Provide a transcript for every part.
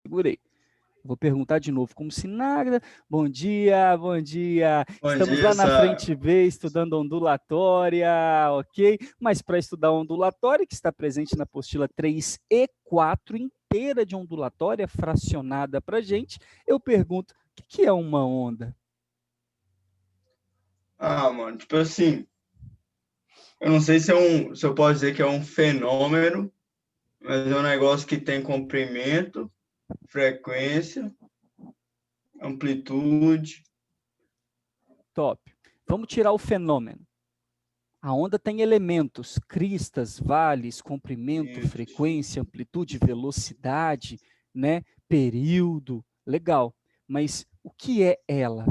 Segurei. Vou perguntar de novo, como se nada. Bom dia, bom dia. Bom Estamos dia, lá na Sara. frente B, estudando ondulatória, ok? Mas para estudar ondulatória, que está presente na apostila 3 e 4, inteira de ondulatória, fracionada para a gente, eu pergunto, o que é uma onda? Mano, tipo assim, eu não sei se eu posso dizer que é um fenômeno, mas é um negócio que tem comprimento, frequência, amplitude. Top. Vamos tirar o fenômeno. A onda tem elementos, cristas, vales, comprimento, Isso. frequência, amplitude, velocidade, né? Período, legal. Mas o que é ela?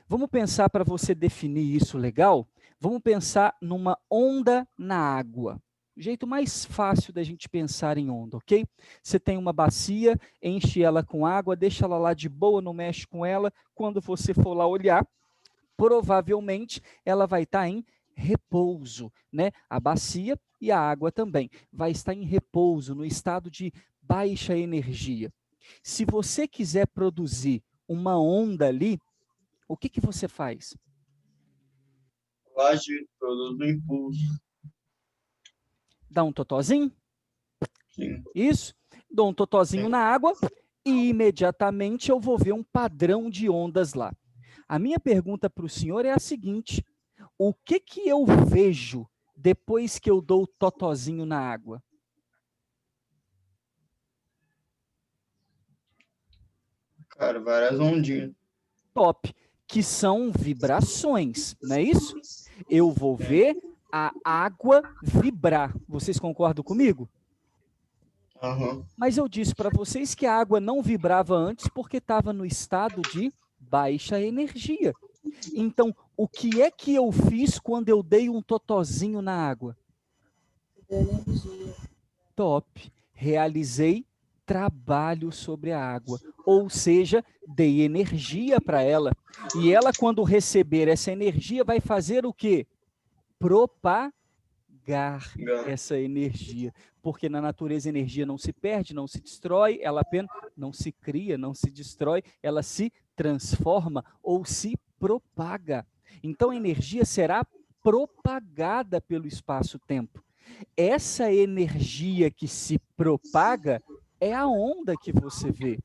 Vamos pensar para você definir isso legal? Vamos pensar numa onda na água. O jeito mais fácil da gente pensar em onda, ok? Você tem uma bacia, enche ela com água, deixa ela lá de boa, não mexe com ela. Quando você for lá olhar, provavelmente ela vai estar em repouso, né? A bacia e a água também vai estar em repouso, no estado de baixa energia. Se você quiser produzir uma onda ali, o que você faz? Age produz do impulso. Dá um totozinho? Sim. Isso? Dou um totozinho na água e imediatamente eu vou ver um padrão de ondas lá. A minha pergunta para o senhor é a seguinte: o que eu vejo depois que eu dou o totozinho na água? Cara, várias ondinhas. Top, que são vibrações, não é isso? Eu vou ver a água vibrar. Vocês concordam comigo? Aham. Mas eu disse para vocês que a água não vibrava antes porque estava no estado de baixa energia. Então, o que é que eu fiz quando eu dei um totozinho na água? Top. Realizei trabalho sobre a água, ou seja, dei energia para ela. E ela, quando receber essa energia, vai fazer o quê? Propagar essa energia. Porque na natureza a energia não se perde, não se destrói, ela apenas não se cria, não se destrói, ela se transforma ou se propaga. Então a energia será propagada pelo espaço-tempo. Essa energia que se propaga é a onda que você vê,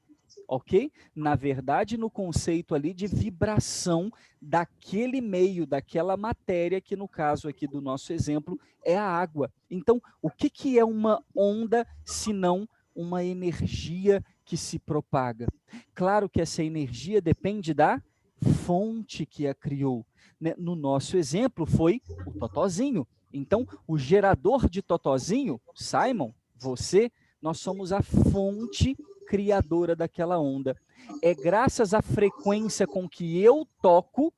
ok? Na verdade, no conceito ali de vibração daquele meio, daquela matéria, que no caso aqui do nosso exemplo é a água. Então, o que é uma onda se não uma energia que se propaga? Claro que essa energia depende da fonte que a criou. Né? No nosso exemplo foi o totozinho. Então, o gerador de totozinho, Simon, você, nós somos a fonte criadora daquela onda. É graças à frequência com que eu toco,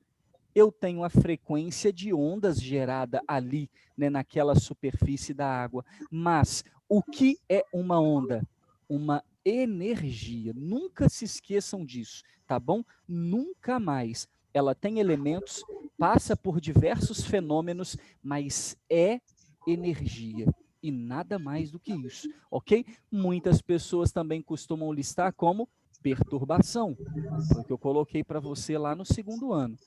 eu tenho a frequência de ondas gerada ali, né, naquela superfície da água. Mas o que é uma onda? Uma energia. Nunca se esqueçam disso, tá bom? Nunca mais. Ela tem elementos, passa por diversos fenômenos, mas é energia. E nada mais do que isso, ok? Muitas pessoas também costumam listar como perturbação. Foi o que eu coloquei para você lá no segundo ano.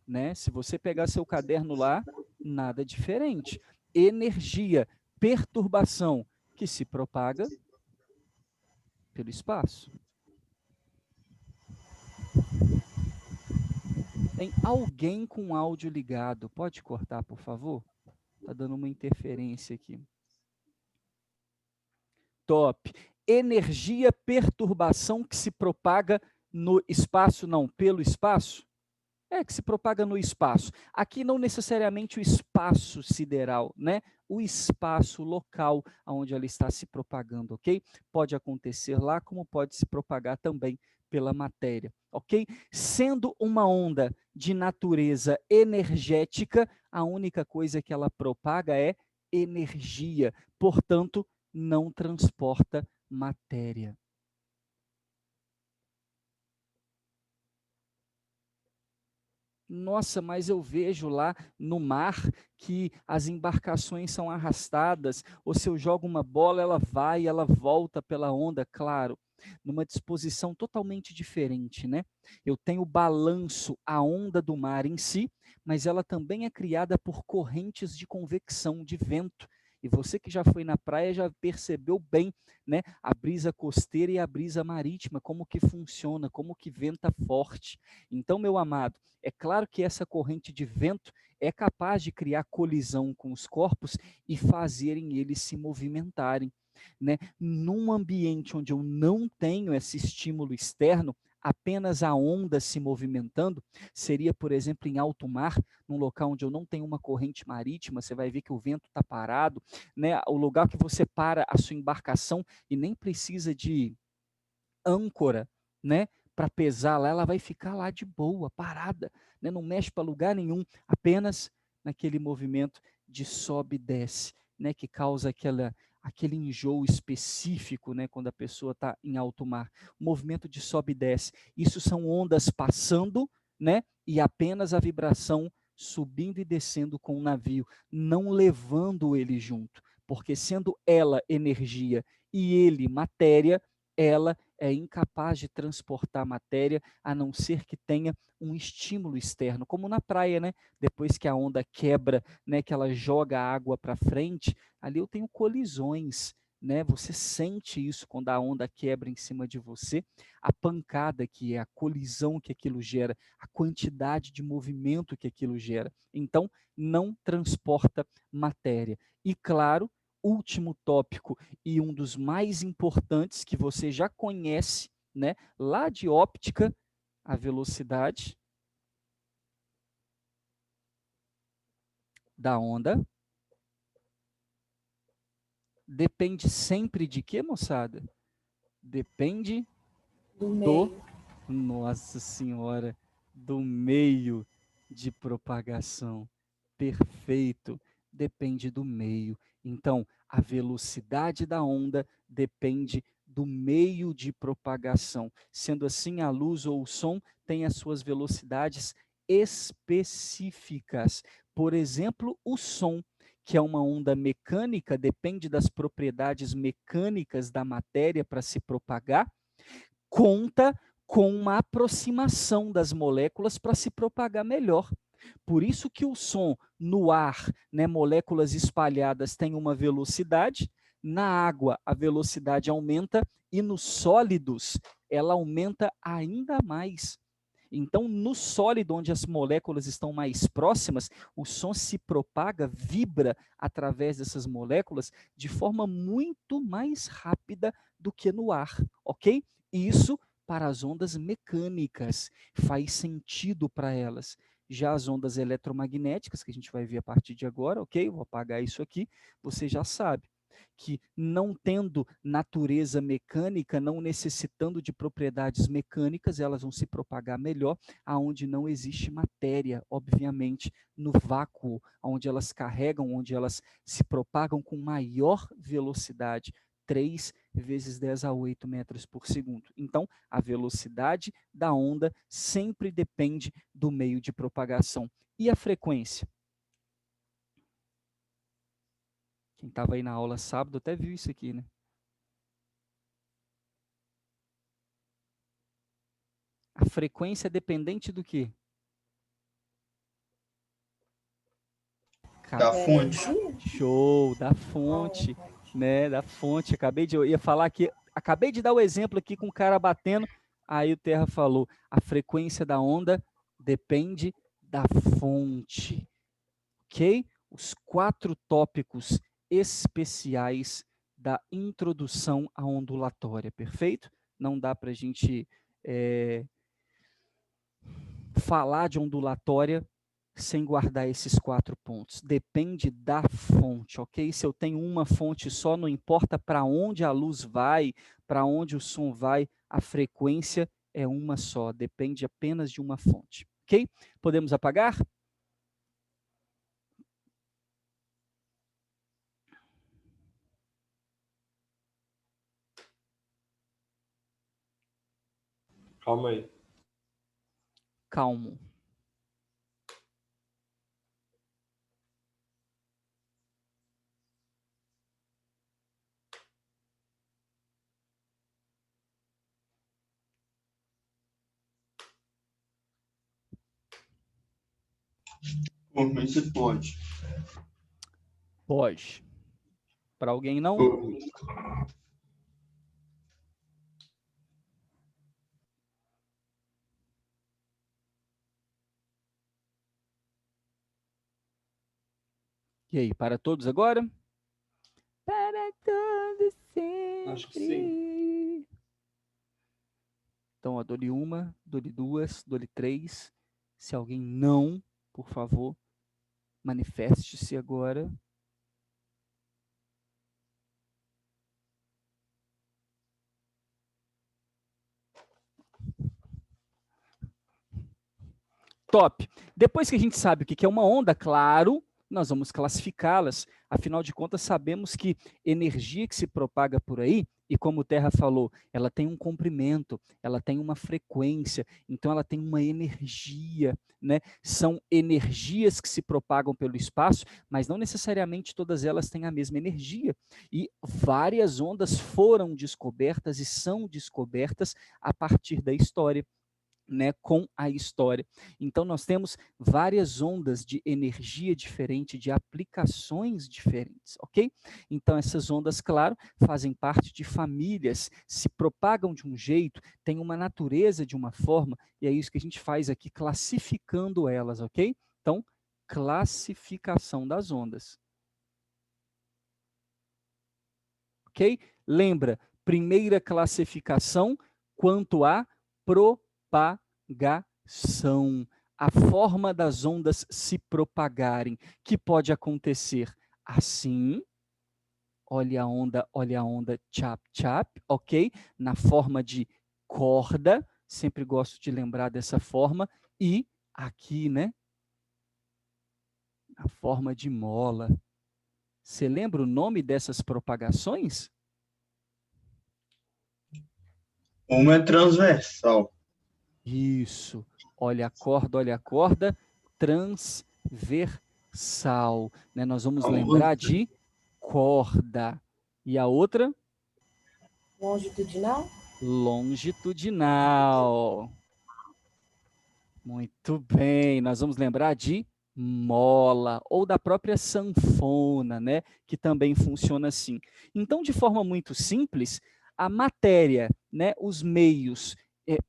Né? Se você pegar seu caderno lá, nada diferente. Energia, perturbação, que se propaga pelo espaço. Tem alguém com áudio ligado? Pode cortar, por favor? Tá dando uma interferência aqui. Top. Energia, perturbação que se propaga no espaço, não, pelo espaço? É, que se propaga no espaço. Aqui não necessariamente o espaço sideral, né? O espaço local onde ela está se propagando, ok? Pode acontecer lá, como pode se propagar também pela matéria, ok? Sendo uma onda de natureza energética, a única coisa que ela propaga é energia, portanto, não transporta matéria. Nossa, mas eu vejo lá no mar que as embarcações são arrastadas, ou se eu jogo uma bola, ela vai, ela volta pela onda, claro, numa disposição totalmente diferente, né? Eu tenho o balanço, a onda do mar em si, mas ela também é criada por correntes de convecção, de vento. E você que já foi na praia já percebeu bem, né, a brisa costeira e a brisa marítima, como que funciona, como que venta forte. Então, meu amado, é claro que essa corrente de vento é capaz de criar colisão com os corpos e fazerem eles se movimentarem, né? Num ambiente onde eu não tenho esse estímulo externo, apenas a onda se movimentando, seria, por exemplo, em alto mar, num local onde eu não tenho uma corrente marítima, você vai ver que o vento está parado, né? O lugar que você para a sua embarcação e nem precisa de âncora, né, para pesar lá, ela vai ficar lá de boa, parada, né, não mexe para lugar nenhum, apenas naquele movimento de sobe e desce, né, que causa aquele enjoo específico, né, quando a pessoa está em alto mar. O movimento de sobe e desce, isso são ondas passando, né, e apenas a vibração subindo e descendo com o navio, não levando ele junto, porque sendo ela energia e ele matéria, ela é incapaz de transportar matéria, a não ser que tenha um estímulo externo, como na praia, né? Depois que a onda quebra, né, que ela joga a água para frente, ali eu tenho colisões, né? Você sente isso quando a onda quebra em cima de você, a pancada que é a colisão que aquilo gera, a quantidade de movimento que aquilo gera. Então, não transporta matéria. E claro, último tópico e um dos mais importantes que você já conhece, né, lá de óptica, a velocidade da onda depende sempre de quê, moçada? Depende Do do, meio. nossa senhora, do meio de propagação. Perfeito. Depende do meio. Então, a velocidade da onda depende do meio de propagação. Sendo assim, a luz ou o som tem as suas velocidades específicas. Por exemplo, o som, que é uma onda mecânica, depende das propriedades mecânicas da matéria para se propagar, conta com uma aproximação das moléculas para se propagar melhor. Por isso que o som no ar, né, moléculas espalhadas têm uma velocidade, na água a velocidade aumenta e nos sólidos ela aumenta ainda mais. Então, no sólido, onde as moléculas estão mais próximas, o som se propaga, vibra através dessas moléculas de forma muito mais rápida do que no ar, ok? Isso para as ondas mecânicas faz sentido para elas. Já as ondas eletromagnéticas, que a gente vai ver a partir de agora, ok? Vou apagar isso aqui, você já sabe que não tendo natureza mecânica, não necessitando de propriedades mecânicas, elas vão se propagar melhor aonde não existe matéria, obviamente, no vácuo, onde elas carregam, onde elas se propagam com maior velocidade, 3 vezes 10 a 8 metros por segundo. Então, a velocidade da onda sempre depende do meio de propagação. E a frequência? Quem estava aí na aula sábado até viu isso aqui, né? A frequência é dependente do quê? Da Da fonte. energia? Show, da fonte, né? Da fonte. Eu ia falar que, acabei de dar o exemplo aqui com o cara batendo, aí o Terra falou, a frequência da onda depende da fonte, ok? Os 4 tópicos especiais da introdução à ondulatória, perfeito? Não dá para a gente falar de ondulatória sem guardar esses 4 pontos. Depende da fonte, ok? Se eu tenho uma fonte só, não importa para onde a luz vai, para onde o som vai, a frequência é uma só, depende apenas de uma fonte, ok? Podemos apagar? Calma aí. Calmo. Por mim, se pode. Pode. Para alguém não? E aí, para todos agora? Para todos sempre. Acho que sim. Então, ó, dou-lhe uma, dou-lhe duas, dou-lhe três. Se alguém não, por favor, manifeste-se agora. Top. Depois que a gente sabe o que é uma onda, claro, nós vamos classificá-las. Afinal de contas, sabemos que energia que se propaga por aí, e como o Terra falou, ela tem um comprimento, ela tem uma frequência, então ela tem uma energia, né? São energias que se propagam pelo espaço, mas não necessariamente todas elas têm a mesma energia. E várias ondas foram descobertas e são descobertas a partir da história. Né, com a história. Então, nós temos várias ondas de energia diferente, de aplicações diferentes, ok? Então, essas ondas, claro, fazem parte de famílias, se propagam de um jeito, têm uma natureza de uma forma, e é isso que a gente faz aqui, classificando elas, ok? Então, classificação das ondas. Ok? Lembra, primeira classificação quanto a propagação, a forma das ondas se propagarem, que pode acontecer assim, olha a onda, chap, chap, ok? Na forma de corda, sempre gosto de lembrar dessa forma, e aqui, né? A forma de mola. Você lembra o nome dessas propagações? Uma é transversal. Isso. Olha a corda, transversal. Né? Nós vamos A lembrar outra, de corda. E a outra? Longitudinal? Longitudinal. Muito bem. Nós vamos lembrar de mola ou da própria sanfona, né? Que também funciona assim. Então, de forma muito simples, a matéria, né? Os meios,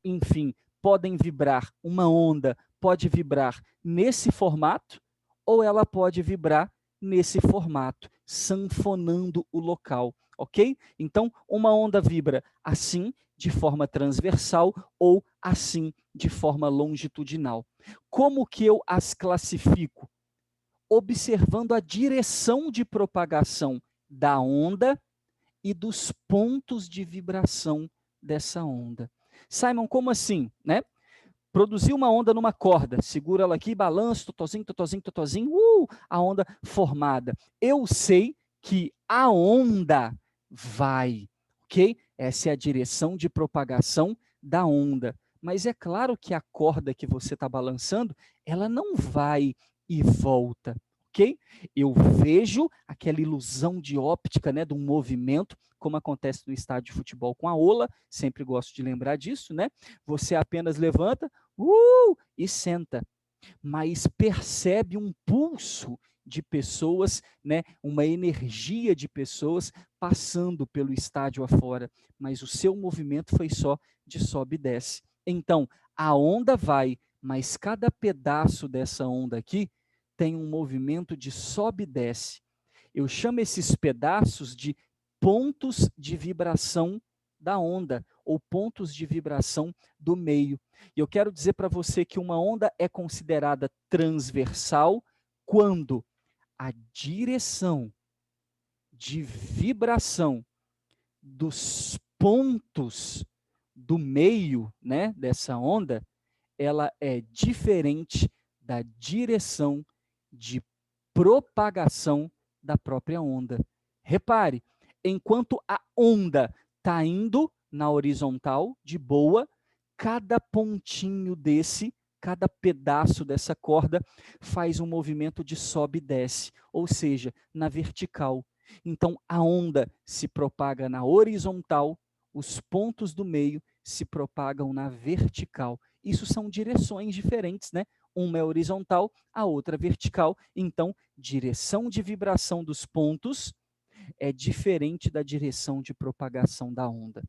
enfim, podem vibrar. Uma onda pode vibrar nesse formato ou ela pode vibrar nesse formato, sanfonando o local, ok? Então, uma onda vibra assim, de forma transversal, ou assim, de forma longitudinal. Como que eu as classifico? Observando a direção de propagação da onda e dos pontos de vibração dessa onda. Simon, como assim, né? Produziu uma onda numa corda, segura ela aqui, balança, totozinho, totozinho, totozinho, a onda formada. Eu sei que a onda vai, ok? Essa é a direção de propagação da onda. Mas é claro que a corda que você está balançando, ela não vai e volta, ok? Eu vejo aquela ilusão de óptica, né, de um movimento, como acontece no estádio de futebol com a ola, sempre gosto de lembrar disso, né? Você apenas levanta, e senta, mas percebe um pulso de pessoas, né, uma energia de pessoas passando pelo estádio afora, mas o seu movimento foi só de sobe e desce. Então, a onda vai, mas cada pedaço dessa onda aqui tem um movimento de sobe e desce. Eu chamo esses pedaços de pontos de vibração da onda, ou pontos de vibração do meio. E eu quero dizer para você que uma onda é considerada transversal quando a direção de vibração dos pontos do meio, né, dessa onda, ela é diferente da direção de propagação da própria onda. Repare, enquanto a onda está indo na horizontal, de boa, cada pontinho desse, cada pedaço dessa corda faz um movimento de sobe e desce, ou seja, na vertical. Então, a onda se propaga na horizontal, os pontos do meio se propagam na vertical. Isso são direções diferentes, né? uma é horizontal, a outra vertical. Então, direção de vibração dos pontos é diferente da direção de propagação da onda.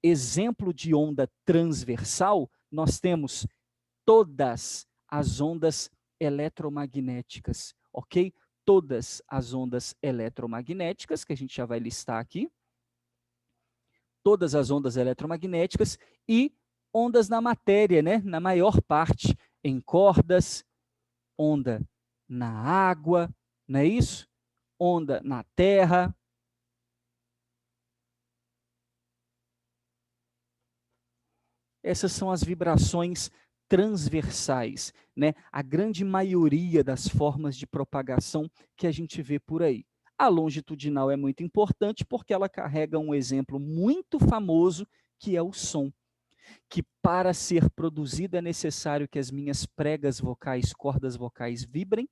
Exemplo de onda transversal, nós temos todas as ondas eletromagnéticas, ok? Todas as ondas eletromagnéticas, que a gente já vai listar aqui. Todas as ondas eletromagnéticas e ondas na matéria, né? Na maior parte, em cordas, onda na água, não é isso? Onda na terra. Essas são as vibrações transversais, né? A grande maioria das formas de propagação que a gente vê por aí. A longitudinal é muito importante porque ela carrega um exemplo muito famoso, que é o som, que para ser produzido é necessário que as minhas pregas vocais, cordas vocais vibrem,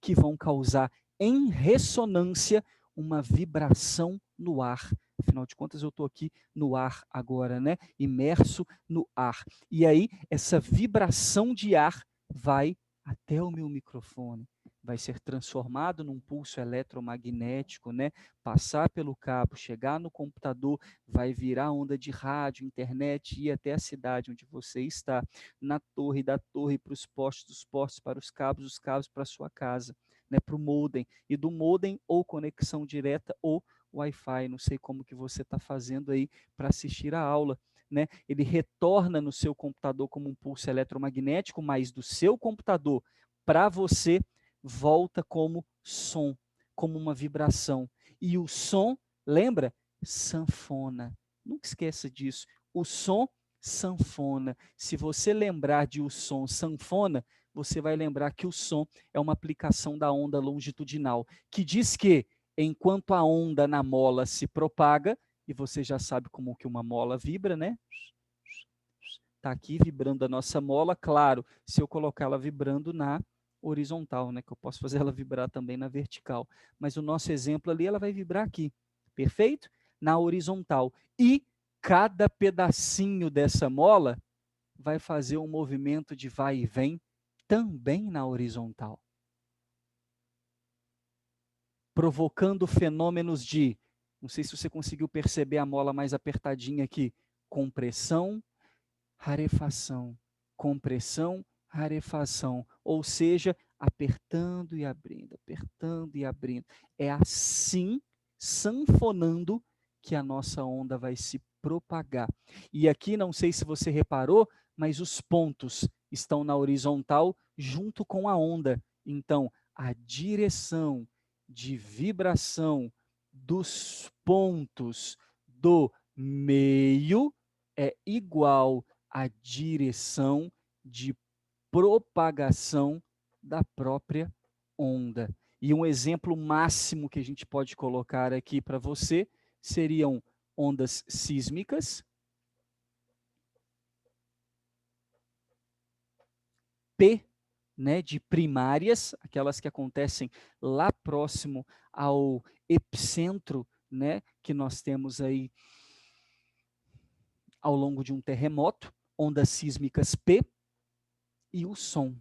que vão causar em ressonância uma vibração no ar. Afinal de contas, eu estou aqui no ar agora, né? Imerso no ar. E aí, essa vibração de ar vai até o meu microfone, vai ser transformado num pulso eletromagnético, né? Passar pelo cabo, chegar no computador, vai virar onda de rádio, internet, ir até a cidade onde você está, na torre, da torre para os postes, dos postes para os cabos para a sua casa, né? Para o modem, e do modem ou conexão direta ou Wi-Fi, não sei como que você está fazendo aí para assistir a aula, né? Ele retorna no seu computador como um pulso eletromagnético, mas do seu computador para você volta como som, como uma vibração. E o som, lembra? Sanfona. Nunca esqueça disso. O som, sanfona. Se você lembrar de o som sanfona, você vai lembrar que o som é uma aplicação da onda longitudinal, que diz que enquanto a onda na mola se propaga, e você já sabe como que uma mola vibra, né? Está aqui vibrando a nossa mola, claro, se eu colocar ela vibrando na horizontal, né? Que eu posso fazer ela vibrar também na vertical. Mas o nosso exemplo ali, ela vai vibrar aqui, perfeito? Na horizontal. E cada pedacinho dessa mola vai fazer um movimento de vai e vem também na horizontal, provocando fenômenos de, não sei se você conseguiu perceber a mola mais apertadinha aqui, compressão, rarefação, compressão, rarefação, ou seja, apertando e abrindo, apertando e abrindo. É assim, sanfonando, que a nossa onda vai se propagar. E aqui, não sei se você reparou, mas os pontos estão na horizontal junto com a onda. Então, a direção de vibração dos pontos do meio é igual à direção de propagação da própria onda. E um exemplo máximo que a gente pode colocar aqui para você seriam ondas sísmicas, P, né, de primárias, aquelas que acontecem lá próximo ao epicentro, né, que nós temos aí ao longo de um terremoto, ondas sísmicas P, e o som.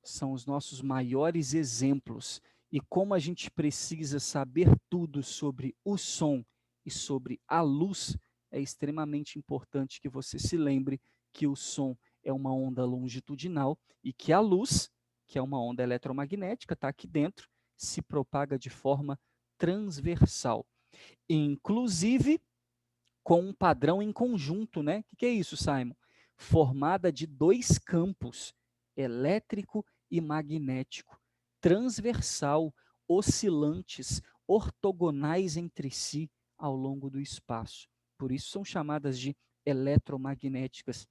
São os nossos maiores exemplos. E como a gente precisa saber tudo sobre o som e sobre a luz, é extremamente importante que você se lembre que o som é uma onda longitudinal e que a luz, que é uma onda eletromagnética, está aqui dentro, se propaga de forma transversal. Inclusive com um padrão em conjunto, né? O que é isso, Simon? Formada de dois campos, elétrico e magnético, transversal, oscilantes, ortogonais entre si ao longo do espaço. Por isso são chamadas de eletromagnéticas,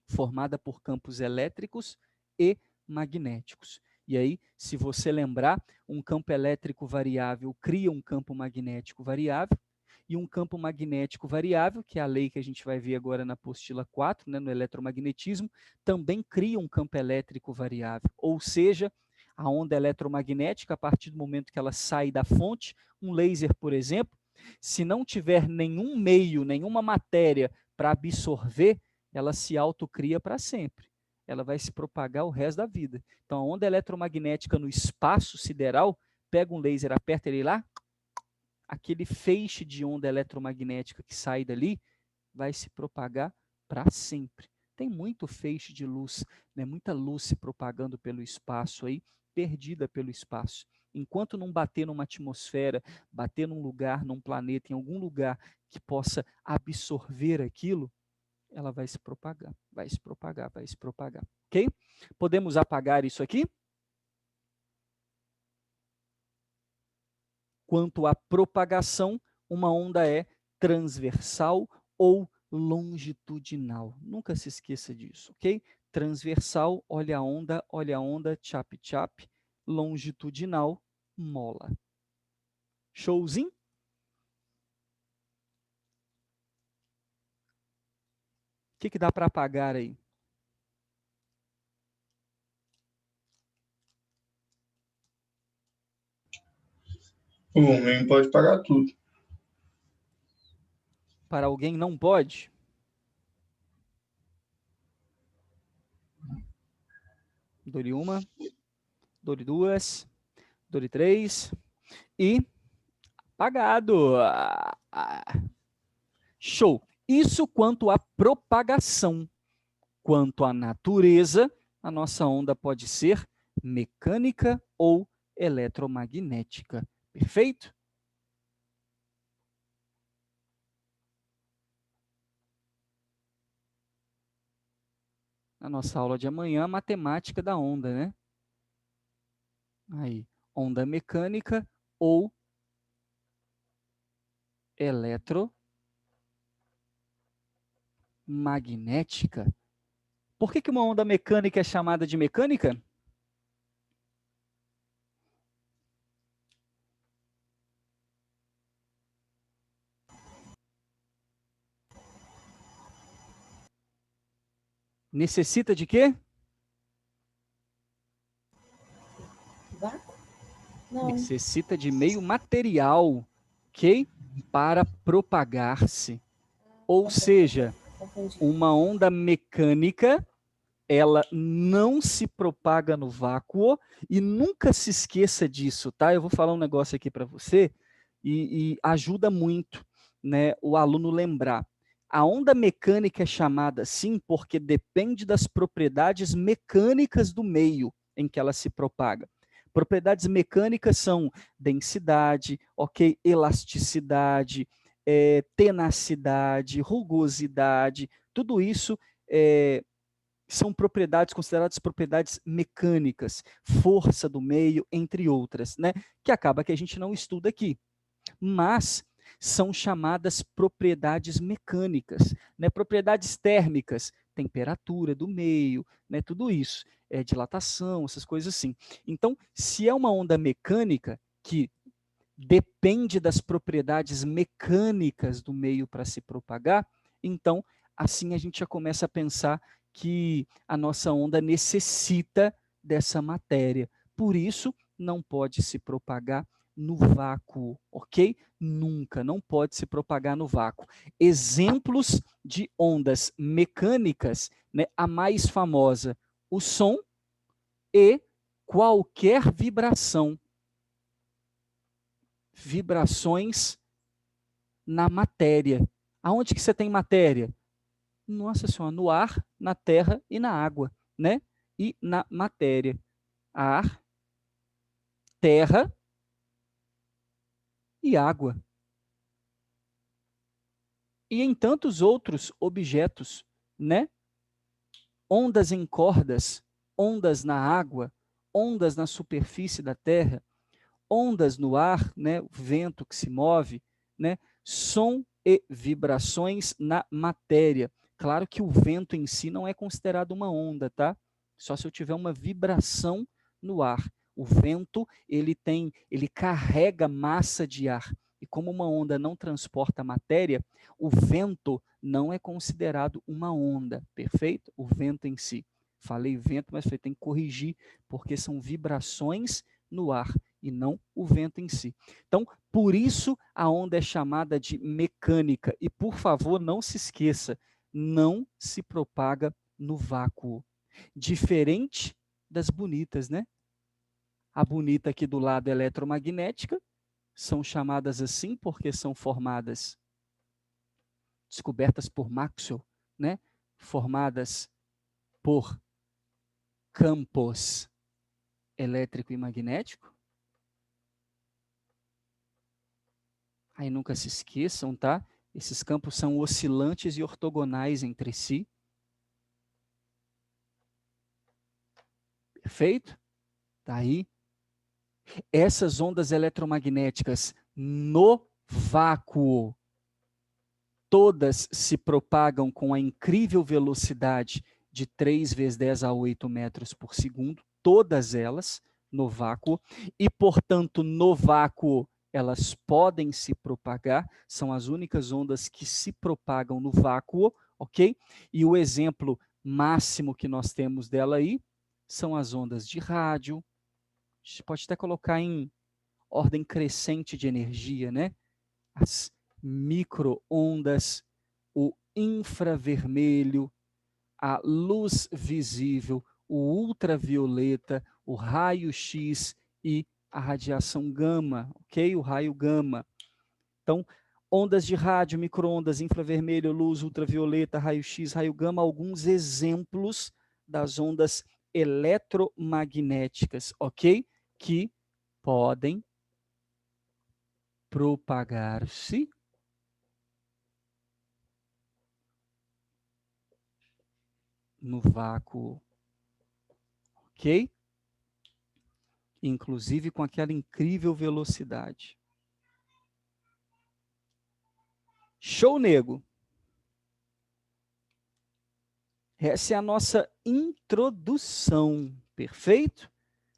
formada por campos elétricos e magnéticos. E aí, se você lembrar, um campo elétrico variável cria um campo magnético variável, e um campo magnético variável, que é a lei que a gente vai ver agora na apostila 4, né, no eletromagnetismo, também cria um campo elétrico variável. Ou seja, a onda eletromagnética, a partir do momento que ela sai da fonte, um laser, por exemplo, se não tiver nenhum meio, nenhuma matéria para absorver, ela se autocria para sempre. ela vai se propagar o resto da vida. Então, a onda eletromagnética no espaço sideral, pega um laser, aperta ele lá, aquele feixe de onda eletromagnética que sai dali vai se propagar para sempre. Tem muito feixe de luz, né? Muita luz se propagando pelo espaço aí, perdida pelo espaço. Enquanto não bater numa atmosfera, bater num lugar, num planeta, em algum lugar que possa absorver aquilo, ela vai se propagar, vai se propagar, vai se propagar. Ok? Podemos apagar isso aqui? Quanto à propagação, uma onda é transversal ou longitudinal. Nunca se esqueça disso, ok? Transversal, olha a onda, chap chap. Longitudinal, mola. Showzinho? O que dá para apagar aí? O homem pode pagar tudo. Para alguém não pode? Dou-lhe uma, dou-lhe duas, dou-lhe três e apagado. Show. Isso quanto à propagação. Quanto à natureza, a nossa onda pode ser mecânica ou eletromagnética. Perfeito? Na nossa aula de amanhã, a matemática da onda, né? Aí, onda mecânica ou eletromagnética. Por que uma onda mecânica é chamada de mecânica? Necessita de quê? Vácuo? Não. Necessita de meio material, ok? Para propagar-se. Ou seja, Confundi. uma onda mecânica, ela não se propaga no vácuo e nunca se esqueça disso, tá? Eu vou falar um negócio aqui para você e ajuda muito, né, o aluno lembrar. A onda mecânica é chamada assim porque depende das propriedades mecânicas do meio em que ela se propaga. Propriedades mecânicas são densidade, ok, elasticidade, tenacidade, rugosidade, tudo isso são propriedades consideradas propriedades mecânicas, força do meio, entre outras, né? Que acaba que a gente não estuda aqui. Mas são chamadas propriedades mecânicas, né? Propriedades térmicas, temperatura do meio, né? Tudo isso, dilatação, essas coisas assim. Então, se é uma onda mecânica que depende das propriedades mecânicas do meio para se propagar, então, assim a gente já começa a pensar que a nossa onda necessita dessa matéria. Por isso, não pode se propagar no vácuo, ok? Nunca, não pode se propagar no vácuo. Exemplos de ondas mecânicas, né? A mais famosa, o som e qualquer vibração. Vibrações na matéria. Aonde que você tem matéria? Nossa Senhora, no ar, na terra e na água, né? E na matéria. Ar, terra e água. E em tantos outros objetos, né? Ondas em cordas, ondas na água, ondas na superfície da terra, ondas no ar, né? O vento que se move, né? Som e vibrações na matéria. Claro que o vento em si não é considerado uma onda, tá? Só se eu tiver uma vibração no ar. O vento, ele carrega massa de ar. E como uma onda não transporta matéria, o vento não é considerado uma onda, perfeito? O vento em si. Falei vento, mas tem que corrigir, porque são vibrações no ar e não o vento em si. Então, por isso a onda é chamada de mecânica. E, por favor, não se esqueça, não se propaga no vácuo. Diferente das bonitas, né? A bonita aqui do lado eletromagnética, são chamadas assim porque são formadas, descobertas por Maxwell, né? Formadas por campos elétrico e magnético. Aí nunca se esqueçam, tá? Esses campos são oscilantes e ortogonais entre si. Perfeito? Daí, essas ondas eletromagnéticas no vácuo, todas se propagam com a incrível velocidade de 3 vezes 10 a 8 metros por segundo, todas elas no vácuo, e, portanto, no vácuo elas podem se propagar, são as únicas ondas que se propagam no vácuo, ok? E o exemplo máximo que nós temos dela aí são as ondas de rádio. A gente pode até colocar em ordem crescente de energia, né? As micro-ondas, o infravermelho, a luz visível, o ultravioleta, o raio-x e a radiação gama, ok? O raio gama. Então, ondas de rádio, micro-ondas, infravermelho, luz, ultravioleta, raio-x, raio gama, alguns exemplos das ondas eletromagnéticas, ok? Que podem propagar-se no vácuo, ok? Inclusive com aquela incrível velocidade. Show, nego! Essa é a nossa introdução, perfeito?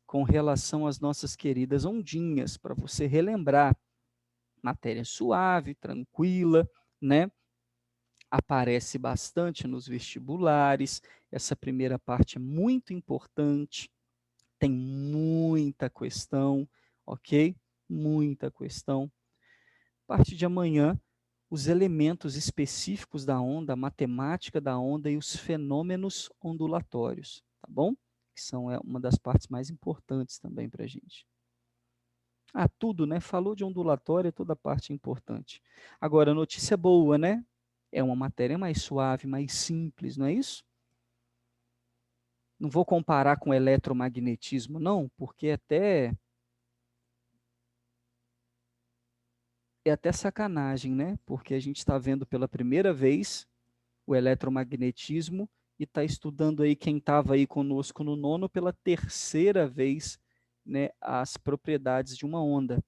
Com relação às nossas queridas ondinhas, para você relembrar. Matéria suave, tranquila, né? Aparece bastante nos vestibulares. Essa primeira parte é muito importante. Tem muita questão, ok? Muita questão. A partir de amanhã, os elementos específicos da onda, a matemática da onda e os fenômenos ondulatórios, tá bom? Que são uma das partes mais importantes também para a gente. Ah, tudo, né? Falou de ondulatória, toda parte é importante. Agora, notícia boa, né? É uma matéria mais suave, mais simples, não é isso? Não vou comparar com eletromagnetismo, não, porque é até sacanagem, né? Porque a gente está vendo pela primeira vez o eletromagnetismo e está estudando aí quem estava aí conosco no nono pela terceira vez, né, as propriedades de uma onda.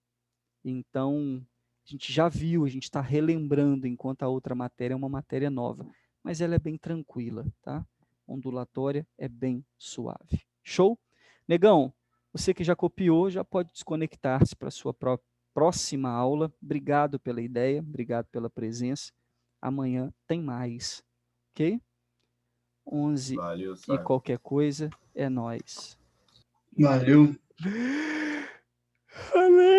Então, a gente já viu, a gente está relembrando, enquanto a outra matéria é uma matéria nova, mas ela é bem tranquila, tá? Ondulatória é bem suave. Show? Negão, você que já copiou, já pode desconectar-se para a sua próxima aula. Obrigado pela ideia, obrigado pela presença. Amanhã tem mais, ok? 11 Valeu, e Sábio. qualquer coisa, é nóis. Valeu. Valeu!